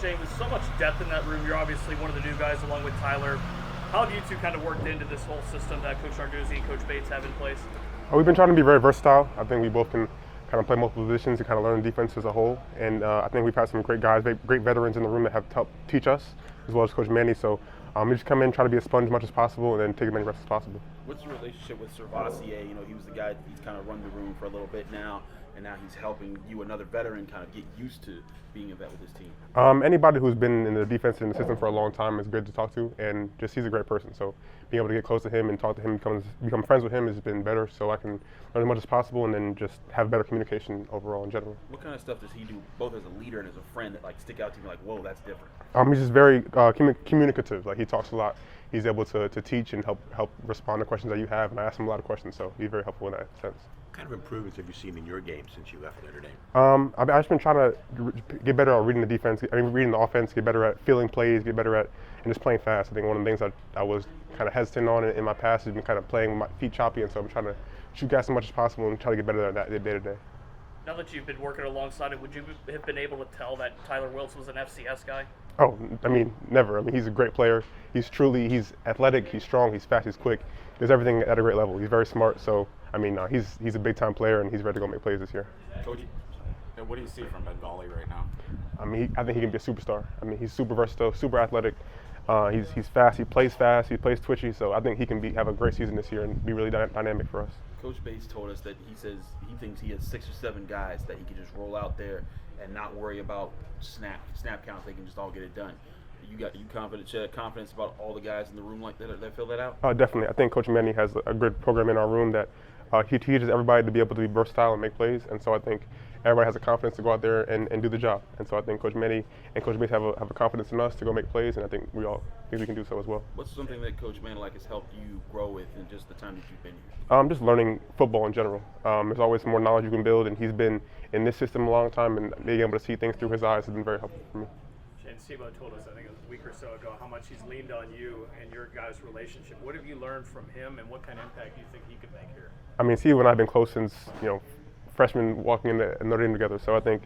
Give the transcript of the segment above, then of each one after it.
Shayne, with so much depth in that room, you're obviously one of the new guys along with Tyler. How have you two kind of worked into this whole system that Coach Narduzzi and Coach Bates have in place? We've been trying to be very versatile. I think we both can kind of play multiple positions and kind of learn the defense as a whole. And I think we've had some great guys, great veterans in the room that have helped teach us, as well as Coach Manny. So we just come in, try to be a sponge as much as possible, and then take as many reps as possible. What's your relationship with Servassier? You know, he was the guy, he's kind of run the room for a little bit now, and now he's helping you, another veteran, kind of get used to being a vet with his team. Anybody who's been in the defense and the system for a long time is good to talk to, and just he's a great person. So being able to get close to him and talk to him, become friends with him has been better, so I can learn as much as possible and then just have better communication overall in general. What kind of stuff does he do, both as a leader and as a friend, that like stick out to you like, whoa, that's different? He's just very communicative. Like, he talks a lot. He's able to teach and help respond to questions that you have, and I ask him a lot of questions, so he's very helpful in that sense. What kind of improvements have you seen in your game since you left Notre Dame? I've just been trying to get better at reading the defense, reading the offense, get better at feeling plays, get better at and just playing fast. I think one of the things I was kind of hesitant on in my past has been kind of playing with my feet choppy, and so I'm trying to shoot gas as much as possible and try to get better at that day to day. Now that you've been working alongside it, would you have been able to tell that Tyler Wills was an FCS guy? Oh, I mean, never. I mean, he's a great player. He's athletic, he's strong, he's fast, he's quick. He does everything at a great level. He's very smart, so I mean, he's a big-time player, and he's ready to go make plays this year. Coach, what do you see from Ben Volley right now? I mean, I think he can be a superstar. I mean, he's super versatile, super athletic. He's fast, he plays twitchy, so I think he can have a great season this year and be really dynamic for us. Coach Bates told us that he says he thinks he has 6 or 7 guys that he can just roll out there and not worry about snap counts. They can just all get it done. You confidence about all the guys in the room like that fill that out? Definitely. I think Coach Manny has a good program in our room that he teaches everybody to be able to be versatile and make plays, and so I think everybody has the confidence to go out there and do the job. And so I think Coach Manny and Coach Bates have a confidence in us to go make plays, and I think we can do so as well. What's something that Coach Manny has helped you grow with in just the time that you've been here? Just learning football in general. There's always more knowledge you can build, and he's been in this system a long time, and being able to see things through his eyes has been very helpful for me. Shayne, Steve-O told us, I think it was a week or so ago, how much he's leaned on you and your guys' relationship. What have you learned from him, and what kind of impact do you think he could make here? I mean, Steve and I have been close since, freshmen walking into Notre Dame together. So I think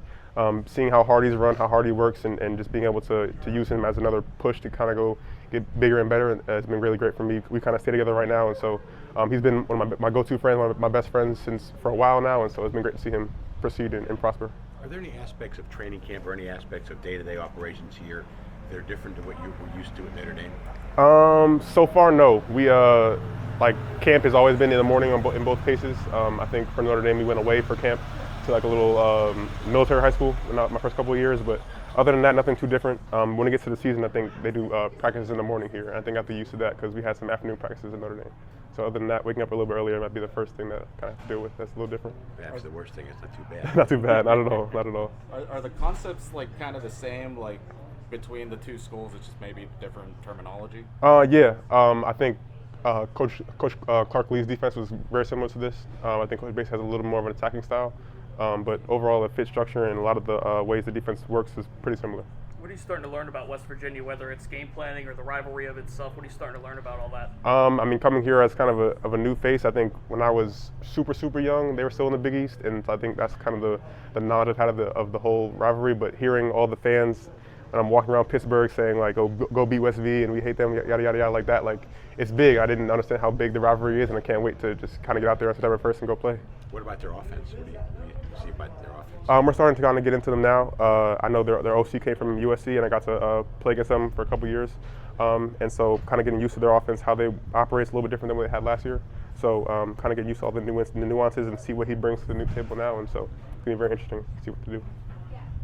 seeing how hard he's run, how hard he works, and just being able to use him as another push to kind of go get bigger and better has been really great for me. We kind of stay together right now, and so he's been one of my go-to friends, one of my best friends for a while now, and so it's been great to see him proceed and prosper. Are there any aspects of training camp or any aspects of day-to-day operations here that are different to what you were used to at Notre Dame? So far, no. We camp has always been in the morning in both cases. I think for Notre Dame, we went away for camp to like a little military high school in my first couple of years, but other than that, nothing too different. When it gets to the season, I think they do practices in the morning here, and I think I have to get used to that because we had some afternoon practices in Notre Dame. So other than that, waking up a little bit earlier might be the first thing that I kind of have to deal with. That's a little different. Perhaps the worst thing is not too bad. Not too bad. Not at all. Not at all. Are the concepts kind of the same, between the two schools? It's just maybe different terminology. Yeah. I think Coach Clark Lee's defense was very similar to this. I think Coach Bates has a little more of an attacking style, but overall the fit structure and a lot of the ways the defense works is pretty similar. What are you starting to learn about West Virginia, whether it's game planning or the rivalry of itself? What are you starting to learn about all that? I mean, coming here as kind of a new face, I think when I was super young, they were still in the Big East, and so I think that's kind of the nod I've had of the whole rivalry. But hearing all the fans when I'm walking around Pittsburgh saying go beat West V and we hate them, yada yada yada, like that, it's big. I didn't understand how big the rivalry is, and I can't wait to just kind of get out there on September 1st and go play. What about their offense? What do you see about their offense? We're starting to kind of get into them now. I know their OC came from USC, and I got to play against them for a couple years. And so kind of getting used to their offense, how they operate is a little bit different than what they had last year. So kind of getting used to all the nuances and see what he brings to the new table now. And so it's going to be very interesting to see what to do.